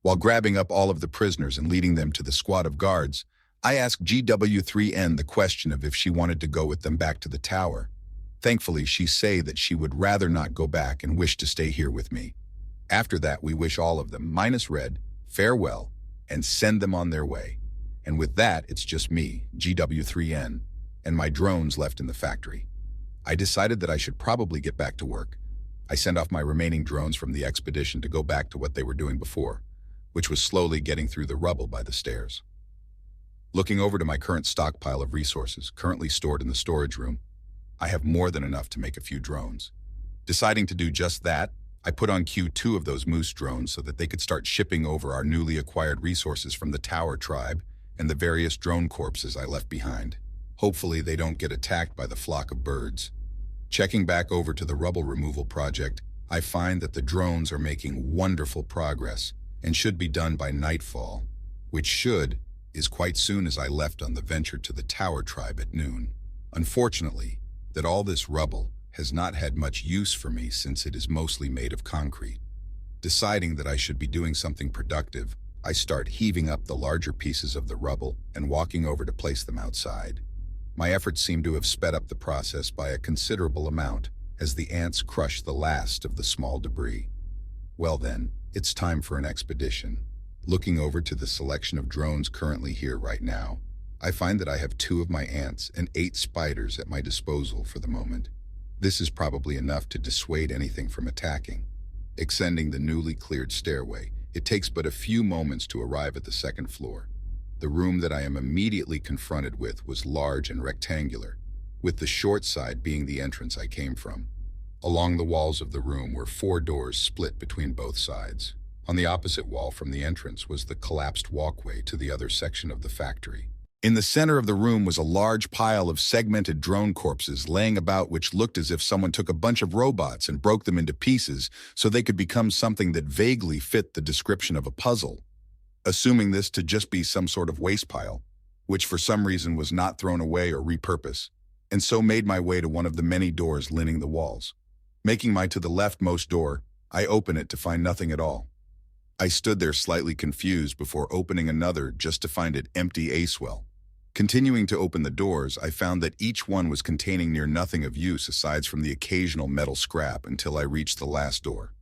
While grabbing up all of the prisoners and leading them to the squad of guards, I asked GW3N the question of if she wanted to go with them back to the tower. Thankfully, she said that she would rather not go back and wished to stay here with me. After that, we wish all of them, minus Red, farewell, and send them on their way. And with that, it's just me, GW3N, and my drones left in the factory. I decided that I should probably get back to work. I sent off my remaining drones from the expedition to go back to what they were doing before, which was slowly getting through the rubble by the stairs. Looking over to my current stockpile of resources currently stored in the storage room, I have more than enough to make a few drones. Deciding to do just that, I put on queue 2 of those moose drones so that they could start shipping over our newly acquired resources from the Tower tribe and the various drone corpses I left behind. Hopefully they don't get attacked by the flock of birds. Checking back over to the rubble removal project, I find that the drones are making wonderful progress and should be done by nightfall, which is quite soon as I left on the venture to the Tower tribe at noon. Unfortunately, that all this rubble has not had much use for me since it is mostly made of concrete. Deciding that I should be doing something productive, I start heaving up the larger pieces of the rubble and walking over to place them outside. My efforts seem to have sped up the process by a considerable amount as the ants crush the last of the small debris. Well then, it's time for an expedition. Looking over to the selection of drones currently here right now, I find that I have 2 of my ants and 8 spiders at my disposal for the moment. This is probably enough to dissuade anything from attacking. Ascending the newly cleared stairway, it takes but a few moments to arrive at the 2nd floor. The room that I am immediately confronted with was large and rectangular, with the short side being the entrance I came from. Along the walls of the room were 4 doors split between both sides. On the opposite wall from the entrance was the collapsed walkway to the other section of the factory. In the center of the room was a large pile of segmented drone corpses laying about, which looked as if someone took a bunch of robots and broke them into pieces so they could become something that vaguely fit the description of a puzzle. Assuming this to just be some sort of waste pile, which for some reason was not thrown away or repurposed, and so made my way to one of the many doors lining the walls. Making my to the leftmost door, I open it to find nothing at all. I stood there slightly confused before opening another just to find it empty as well. Continuing to open the doors, I found that each one was containing near nothing of use aside from the occasional metal scrap until I reached the last door.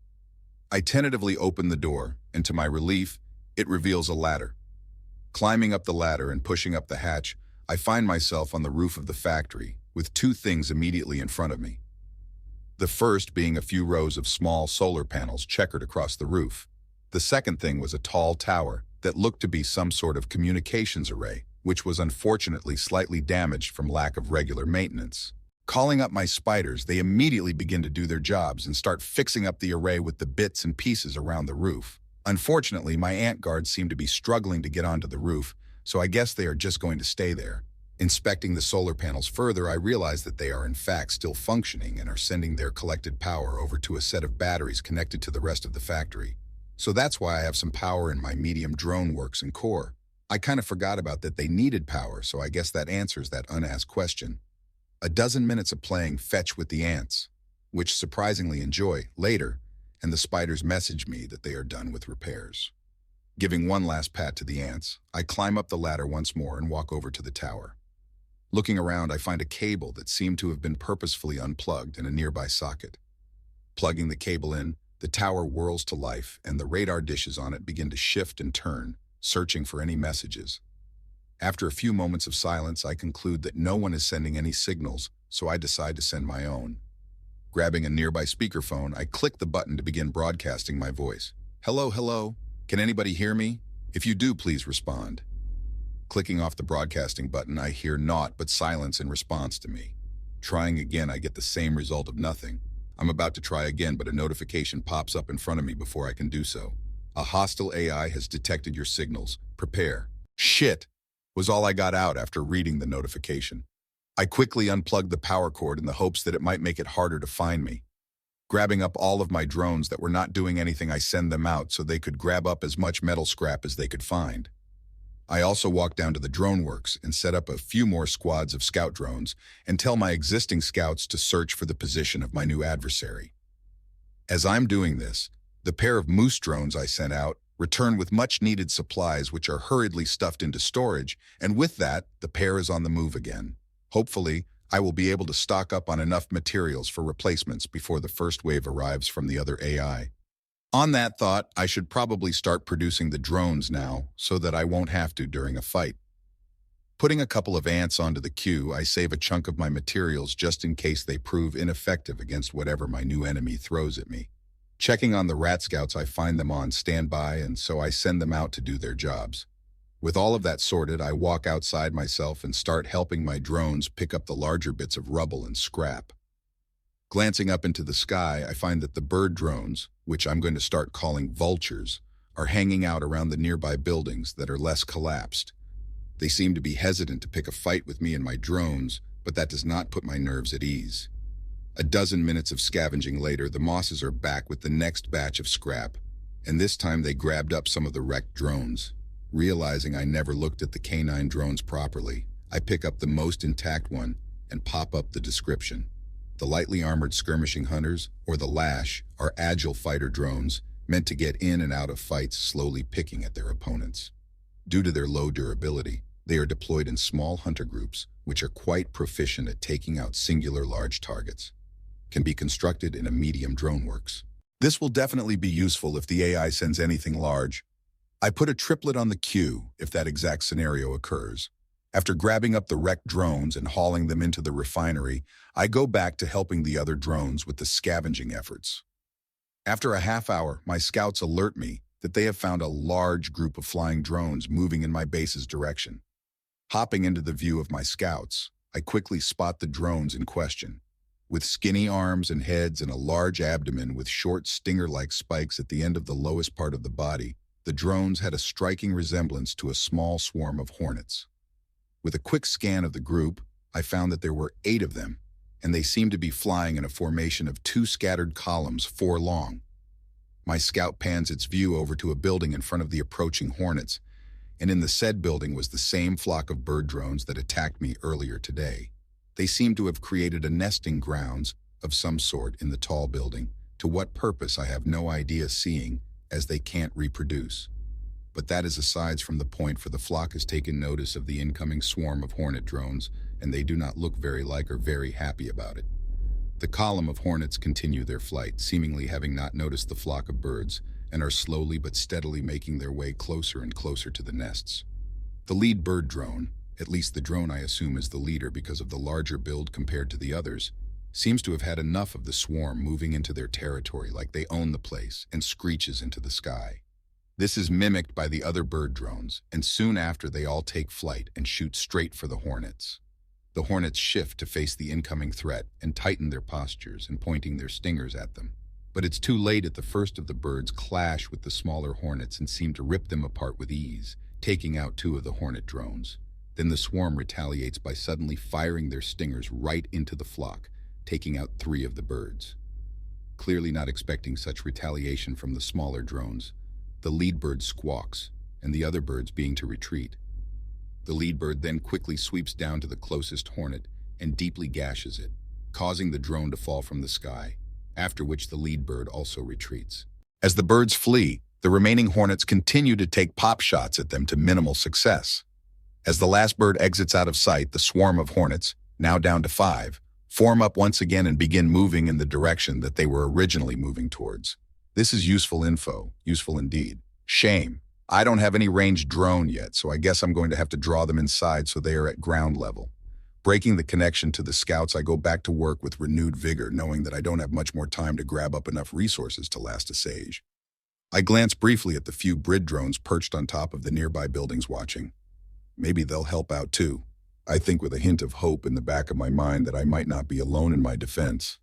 I tentatively opened the door, and to my relief, it reveals a ladder. Climbing up the ladder and pushing up the hatch, I find myself on the roof of the factory, with 2 things immediately in front of me. The first being a few rows of small solar panels checkered across the roof. The second thing was a tall tower that looked to be some sort of communications array, which was unfortunately slightly damaged from lack of regular maintenance. Calling up my spiders, they immediately begin to do their jobs and start fixing up the array with the bits and pieces around the roof. Unfortunately, my ant guards seem to be struggling to get onto the roof, so I guess they are just going to stay there. Inspecting the solar panels further, I realize that they are in fact still functioning and are sending their collected power over to a set of batteries connected to the rest of the factory. So that's why I have some power in my medium drone works and core. I kind of forgot about that they needed power, so I guess that answers that unasked question. A dozen minutes of playing fetch with the ants, which surprisingly enjoy, later, and the spiders message me that they are done with repairs. Giving one last pat to the ants, I climb up the ladder once more and walk over to the tower. Looking around, I find a cable that seemed to have been purposefully unplugged in a nearby socket. Plugging the cable in, the tower whirls to life, and the radar dishes on it begin to shift and turn, searching for any messages. After a few moments of silence, I conclude that no one is sending any signals, so I decide to send my own. Grabbing a nearby speakerphone, I click the button to begin broadcasting my voice. Hello, hello. Can anybody hear me? If you do, please respond. Clicking off the broadcasting button, I hear naught but silence in response to me. Trying again, I get the same result of nothing. I'm about to try again, but a notification pops up in front of me before I can do so. A hostile AI has detected your signals. Prepare. Shit, was all I got out after reading the notification. I quickly unplugged the power cord in the hopes that it might make it harder to find me. Grabbing up all of my drones that were not doing anything, I send them out so they could grab up as much metal scrap as they could find. I also walked down to the drone works and set up a few more squads of scout drones and tell my existing scouts to search for the position of my new adversary. As I'm doing this, the pair of moose drones I sent out return with much-needed supplies which are hurriedly stuffed into storage, and with that, the pair is on the move again. Hopefully, I will be able to stock up on enough materials for replacements before the first wave arrives from the other AI. On that thought, I should probably start producing the drones now so that I won't have to during a fight. Putting a couple of ants onto the queue, I save a chunk of my materials just in case they prove ineffective against whatever my new enemy throws at me. Checking on the rat scouts, I find them on standby, and so I send them out to do their jobs. With all of that sorted, I walk outside myself and start helping my drones pick up the larger bits of rubble and scrap. Glancing up into the sky, I find that the bird drones, which I'm going to start calling vultures, are hanging out around the nearby buildings that are less collapsed. They seem to be hesitant to pick a fight with me and my drones, but that does not put my nerves at ease. A dozen minutes of scavenging later, the mosses are back with the next batch of scrap, and this time they grabbed up some of the wrecked drones. Realizing I never looked at the canine drones properly, I pick up the most intact one and pop up the description. The lightly armored skirmishing hunters, or the Lash, are agile fighter drones meant to get in and out of fights, slowly picking at their opponents. Due to their low durability, they are deployed in small hunter groups, which are quite proficient at taking out singular large targets. Can be constructed in a medium drone works. This will definitely be useful if the AI sends anything large. I put a triplet on the queue if that exact scenario occurs. After grabbing up the wrecked drones and hauling them into the refinery, I go back to helping the other drones with the scavenging efforts. After a half hour, my scouts alert me that they have found a large group of flying drones moving in my base's direction. Hopping into the view of my scouts, I quickly spot the drones in question. With skinny arms and heads and a large abdomen with short stinger-like spikes at the end of the lowest part of the body, the drones had a striking resemblance to a small swarm of hornets. With a quick scan of the group, I found that there were 8 of them, and they seemed to be flying in a formation of 2 scattered columns, 4 long. My scout pans its view over to a building in front of the approaching hornets, and in the said building was the same flock of bird drones that attacked me earlier today. They seemed to have created a nesting grounds of some sort in the tall building. To what purpose I have no idea, seeing as they can't reproduce. But that is aside from the point, for the flock has taken notice of the incoming swarm of hornet drones, and they do not look very like or very happy about it. The column of hornets continue their flight, seemingly having not noticed the flock of birds, and are slowly but steadily making their way closer and closer to the nests. The lead bird drone, at least the drone I assume is the leader because of the larger build compared to the others, seems to have had enough of the swarm moving into their territory like they own the place, and screeches into the sky. This is mimicked by the other bird drones, and soon after they all take flight and shoot straight for the hornets. The hornets shift to face the incoming threat and tighten their postures and pointing their stingers at them. But it's too late. At the first of the birds clash with the smaller hornets and seem to rip them apart with ease, taking out 2 of the hornet drones. Then the swarm retaliates by suddenly firing their stingers right into the flock, taking out 3 of the birds. Clearly not expecting such retaliation from the smaller drones, the lead bird squawks, and the other birds being to retreat. The lead bird then quickly sweeps down to the closest hornet and deeply gashes it, causing the drone to fall from the sky, after which the lead bird also retreats. As the birds flee, the remaining hornets continue to take pop shots at them to minimal success. As the last bird exits out of sight, the swarm of hornets, now down to 5, form up once again and begin moving in the direction that they were originally moving towards. This is useful info, useful indeed. Shame. I don't have any ranged drone yet, so I guess I'm going to have to draw them inside so they are at ground level. Breaking the connection to the scouts, I go back to work with renewed vigor, knowing that I don't have much more time to grab up enough resources to last a siege. I glance briefly at the few brid drones perched on top of the nearby buildings watching. Maybe they'll help out too. I think with a hint of hope in the back of my mind that I might not be alone in my defense.